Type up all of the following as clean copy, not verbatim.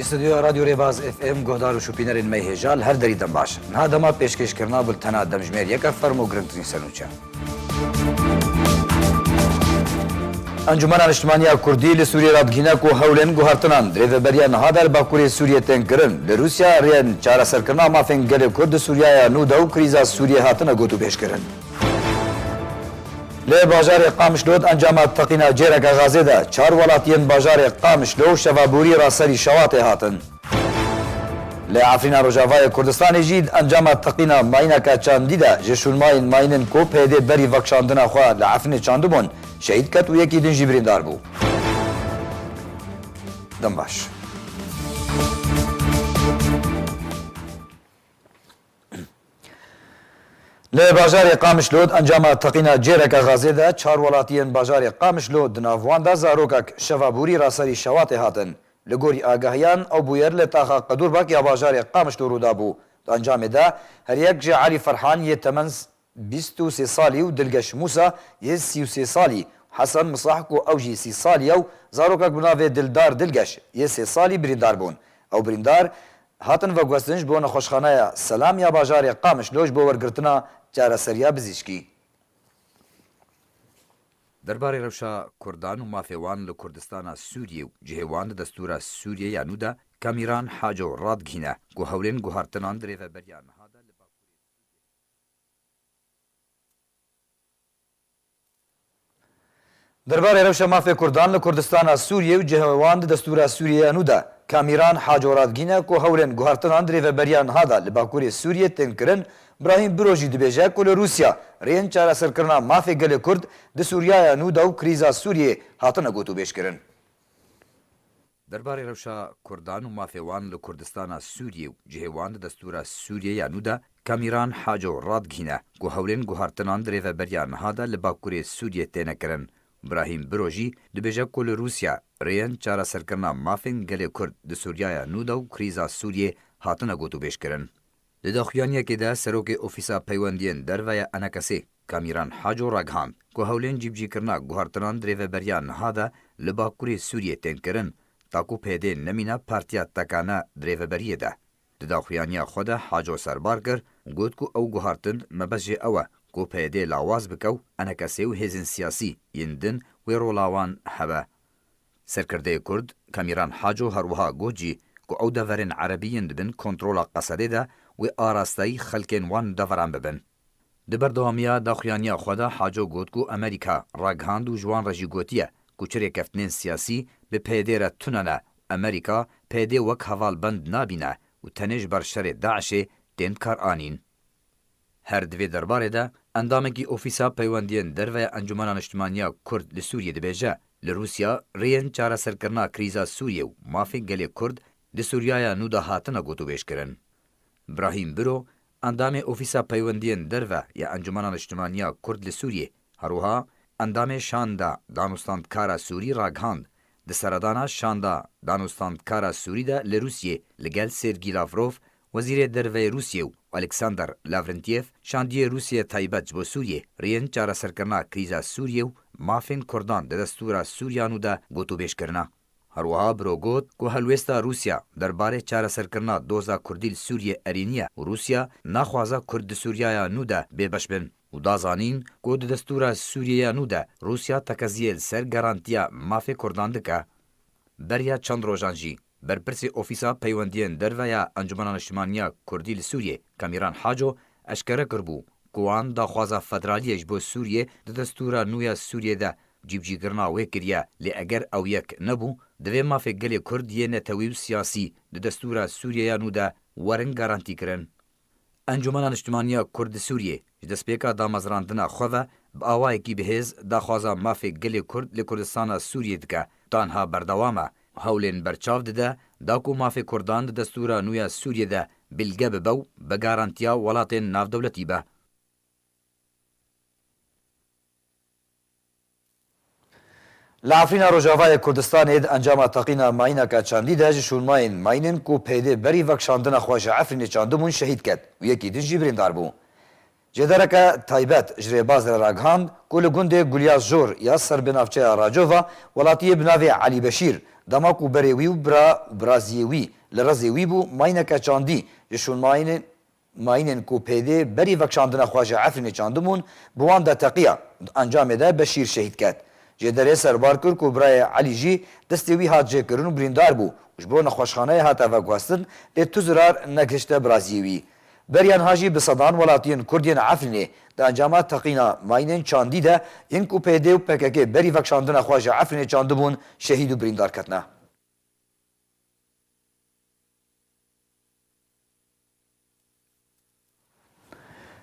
استودیو رادیو ریواز اف ام گهدار و شوپینرین می هجال هر دری دم باش نه دما پیشکش کرنا بلتنا دمجمیر یک فرمو گرنتنی سنوچا انجمن اجتماعی کردی لسوریه رادگینا کو هولن گوهرتنان دریو بریا نهادر باکوری سوریه تنکرن لروسیا ریان چارا سرکرنا مافن گل کرد سوریه نو دو کریزا سوریه هاتنا گوتو پیش کرن لی بازار قامشلود انجامات تقینا جیرک غازه ده چار ولاتین بازار قامشلو شوابوری راسری شواته هاتن لی عفرینا روجاوای کردستان جید انجامات تقینا ماینا که چاندی ده جشون ماینن کو پیده بری وکشاندنا خواه لعفرین چاندبون شهید کت و یکی دن جبرین دار بو دم باش لی بازار قامشلود انجام تقینا جیرک غازه ده چار ولاتین بازار قامشلود ناوان ده زاروکک شوابوری راسری شواته هاتن لگوری آگاهیان او بویر لتاخا قدور باک یا بازار قامشلو رو دابو انجام ده هر یک جه علی فرحان یه تمنز 23 سالی و دلگش موسى یه 33 سالی حسن مصاحكو اوجي 30 سالي او زاروكك بنافي دلدار دلگش یه 3 سالی بریندار بون او بریندار هاتن و گوستنج بون خوشخانه سلام یا باجار قامش لوج بو ورگرتنا جارا سریا بزیشکی درباره روشا کردان و مافیوان لکردستان سوریه و جهوان دستور سوریه یانو دا کامیران حاجو رادگینه گو هولین گو هارتنان دریو بریان درباره روش مافی کردان لکردستان سوریه و جهوان دستور سوریه یانو دا کامیران حاجو رادگینه کو هولین گو هارتنان دریو بریان هادا لباکوری سوریه تنکرن ابراهیم بروجی دبیجه کل روسیا رین چارا سرکرنا مافی گل کرد د سوریا نو دو کریزا سوریه هاتنه گوتو بیش کرن درباره روشا کردان و مافیوان لکردستان سوریه و جهوان دستور سوریه یانو دا کامیران حاجو رادگینه کو هولین گو هارتنان دریو بریان هادا لباکوری سوریه تنکرن ابراهیم بروجی دبیجه کل روسیا رین چارا سرکرنا مافین گل کرد د سوریا نو دو کریزا سوریه هاتنه گوتو بیش کرن د داخویانیه کې د سروک اوفیسا پیوندین درویا انکسی کامیران حاجو راگهان کو هولین جیبجی کرنا گوهرتنان دریو بریان هادا لباکوری سوریه تنکرن تاکو پیده نمینا پارتیا تکانا دریو بریه ده د داخویانیه خود حاجو سربار کر گوت کو او گوهرتن مبجه اوه کو پیده لاواز بکو انکسی و هزین سیاسی یندن و رولاوان هبه سرکرده کرد کامیران حاجو هروها گوجی کو او دورن عربیین دبن کنترولا قصده ده و آراستایی خلکن وان دوران ببن. دبردوامیا داخویانیا خدا حاجو گوت کو امریکا راگهاند و جوان رجی گوتیه کو چری کفتنین سیاسی به پیده را توننه امریکا پیده وک حوال بند نابینه و تنش بر شر داعش دین کار آنین. هر دوی درباره ده اندامگی اوفیسا پیوندین دروی انجمنان اجتماعیا کرد لسوریه دبیجه لروسیا رین چارا سرکرنا کریزا سوریه و مافی گلی کرد د سوریایا نو دا هاتنه گوتو بیش کرن. ابراهیم برو اندام اوفیسا پیوندین دروه یا انجمنان اجتماعیا کرد لسوریه هروها اندام شاندا دانوستاندکارا سوری راگهاند د سردانا شاندا دانوستاندکارا سوری ده لروسیه لگل سرگی لاوروف وزیر دروه روسیه و الکساندر لاورنتیف شاندی روسیه تایبت بو سوریه رین چارا سرکرنا کریزا سوریه و مافین کردان د دستورا سوریانو ده گوتو بیش کرنا. هروها بروگوت کو هلوستا روسیا درباره چاره سرکرنا دوزا کردیل سوریه ارینیه و روسیا نخوازا کرد سوریایا نو ده ببش بن و دازانین کو د دستورا سوریه نو ده روسیا تکزیل سر گارانتیا مافی کردان دکه بریا چند روزانجی برپرسی اوفیسا پیوندین درویا انجمنان اجتماعیا کردیل سوریه کامیران حاجو اشکره کربو کوان دا خوازا فدرالیش بو سوریه د دستورا نویا سوریه ده جیبجی کرنا وی کریه لی اگر او یک نبو دوی مافی گلی کرد یه نتویو سیاسی د دستورا سوریه نو ده ورن گارانتی کرن. انجمنان اجتماعیا کرد سوریه جدسپیکا دا مزراندنا خواه با آوائی کی بهز دا خوازا مافی گلی کرد لکردستان سوریه دکه تانها بردوامه هولین برچاو ده دا کو مافی کردان د دستورا نویا سوریه ده بلگه ببو بگارانتیا ولاتین ناف دولتی به. لعفرینا روجاوای کردستان اید انجام تقینا ماینا که چاندی ده جشون ماینن کو پیده بری وکشاندن خواش عفرین چاندمون شهید کد و یکی دن جبرین دار بو. جدارکه تایبت جری باز راگهاند کل گنده گلیاز جور یا سر بنافچه راجووا ولاتی بناوی علی بشیر دما کو بریوی و برازیوی لرزیوی بو ماینکا چاندی جشون ماینن کو پیده بری وکشاندن خواجه عفرین چاندمون بوان دا تقیه انجام ده بشیر شهید کد جدره سربار کر کو برای علی جی دستوی هات جه کرن و بریندار بو وش بو نخوشخانه هاتا وگواستن لی تو زرار نگشته برازیوی بریان هاجی بصدان ولاتین کردین عفرینه دا انجامات تقینا ماینن چاندی ده این کو پیده و پککه بری وکشاندن خواجه عفرین چاندمون شهید و بریندار کتنه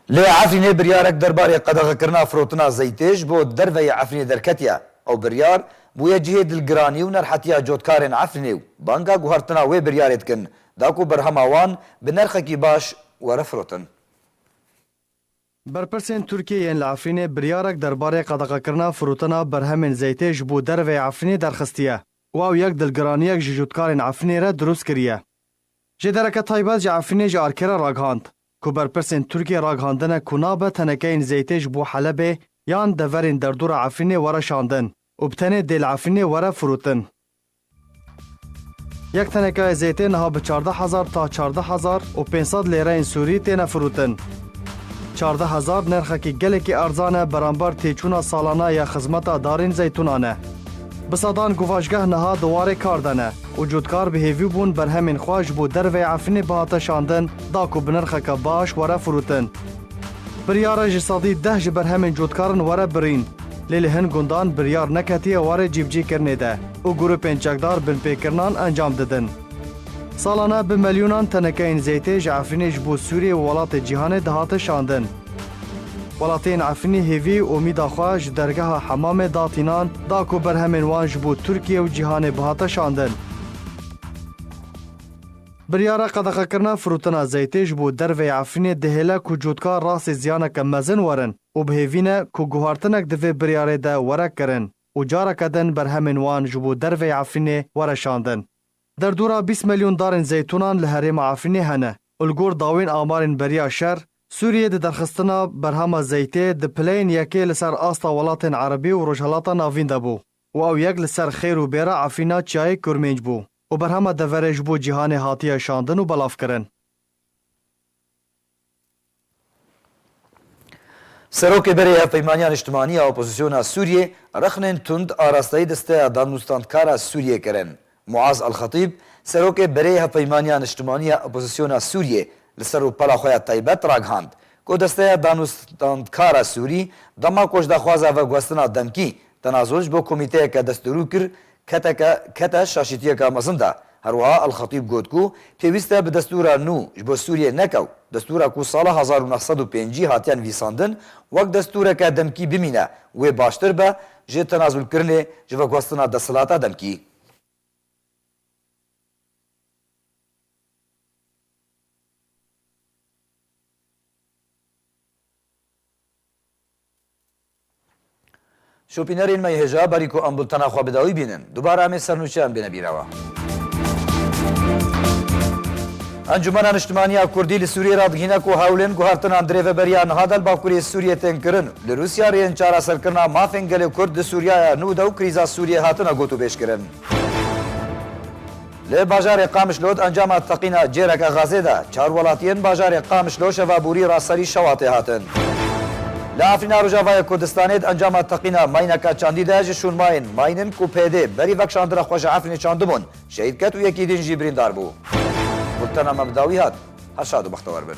لی عفرینه بریارک درباره قدغه کرنا فروتنا زیتیج بو دروی عفرینه درکتیا او بریار بویا جهه دلگرانی و نرحتیا جوتکارن عفرینه بانگا گوهرتنا وی بریارت کن داکو برهماوان بنرخکی باش وره فروتن برپرسین ترکیه لعفرینه بریارک درباره قدغه کرنا فروتنا برهمن زیتیج بو دروی عفرینه درخستیه واو یک دلگرانیک جوتکارن عفرینه را دروست کریه جدرک تایباز عفرینه جارکره راگهاند کو برپرسین ترکیه راگهاندنه کنابه تنکین زیتیج بو حلبه یان دورین دردور عفرینه وره شاندن و بتنه دل عفرینه وره فروتن. یک تنکه زیتین ها به 14,000 تا 14,500 لیره این سوری تینه فروتن. 14,000 نرخکی گلکی ارزانه برانبر تیچونا سالانه یا خزمتا دارین زیتونانه. بسادان گواجگه نها دواره کاردنه و جودکار به هیوی بون بر همین خواج بو دروی عفرینه بهاته شاندن داکو بنرخک باش وره فروتن. بریار جسادی 10 جبر همین جودکارن وره برین لیل هن گندان بریار نکتی واره جیبجی کرنه ده و گروپین چکدار بن پیکرنان انجام ددن. سالانه به میلیونان تنکه این زیتیج عفرینه جبو سوریه و ولات جیهان دهاته شاندن. ولاتین عفرینه هیوی امید خواج درگاه حمام داتینان داکو بر همین وان جبو ترکیه و جیهان بهاته شاندن. بریاره قدغه کرنا فروتنا زیتیج بو دروی عفرینه دهیله کو جودکار راس زیانک مزن ورن و بهیوینه کو گوهارتنک دوی بریاره ده ورک کرن و جاره کدن بر همین وان جبو دروی عفرینه ورشاندن. در دورا 20 میلیون دارن زیتونان لحریم عفرینه هنه. الگور داوین آمارن بریا شر سوریه ده درخستنا برهما زیته ده پلین یکی لسر آستا ولاتن عربی و رجحالاتا ناوین ده بو و او یک لسر خیر و بیره عفرینه چای کرمینج بو. و برهمه دورج بو جهان هاتیه شاندن و بلاف کرن. سروک بری پیمانیان اجتماعی اپوزیسیون سوریه رخنن تند آراستایی دسته دانوستاندکار سوریه کرن. معاذ الخطیب سروک بری پیمانیان اجتماعی اپوزیسیون سوریه لسر و پلا خویا طیبت راگهاند که دسته دانوستاندکار سوری دما کش دخوازه و گوستنا دمکی تنازلش بو کمیته که دستورو کر کتا شاشیتیه که مزنده هروها الخطیب گوت کو پیوسته به دستور نو جبو سوریه نکو دستور کو سال 1905 هاتیان ویساندن وقت دستور که دمکی بمینه و باشتر به جه تنازل کرنه جه گوستنا دستلاتا دمکی شوپینرین می هجا باری کو امبولتنا خواه بداوی بینن دوباره همه سرنوچه هم بینه بیروا انجمن اجتماعی کردی لسوریه رادگینه کو هاولن گوهرتن اندره و بریان هادل باکوری سوریه تنکرن لروسیا رین چارا سرکرنا مافن گل کرد سوریه نو دو کریزا سوریه هاتنا گوتو بیش کرن لی باجار قامشلود انجام تقینا جیرک غازه ده چار ولاتین باجار قامشلو شوابوری راسری شواته هاتن لعفرین روجاوای کردستانید انجام تقینا ماینکا چاندی ده شون ماینن کو پیده بری وکشاندر خوش عفرین چاندمون شهید کت و یکی دین جیبرین دار بو بلتنا مبداوی هات هر شاد و بختور بن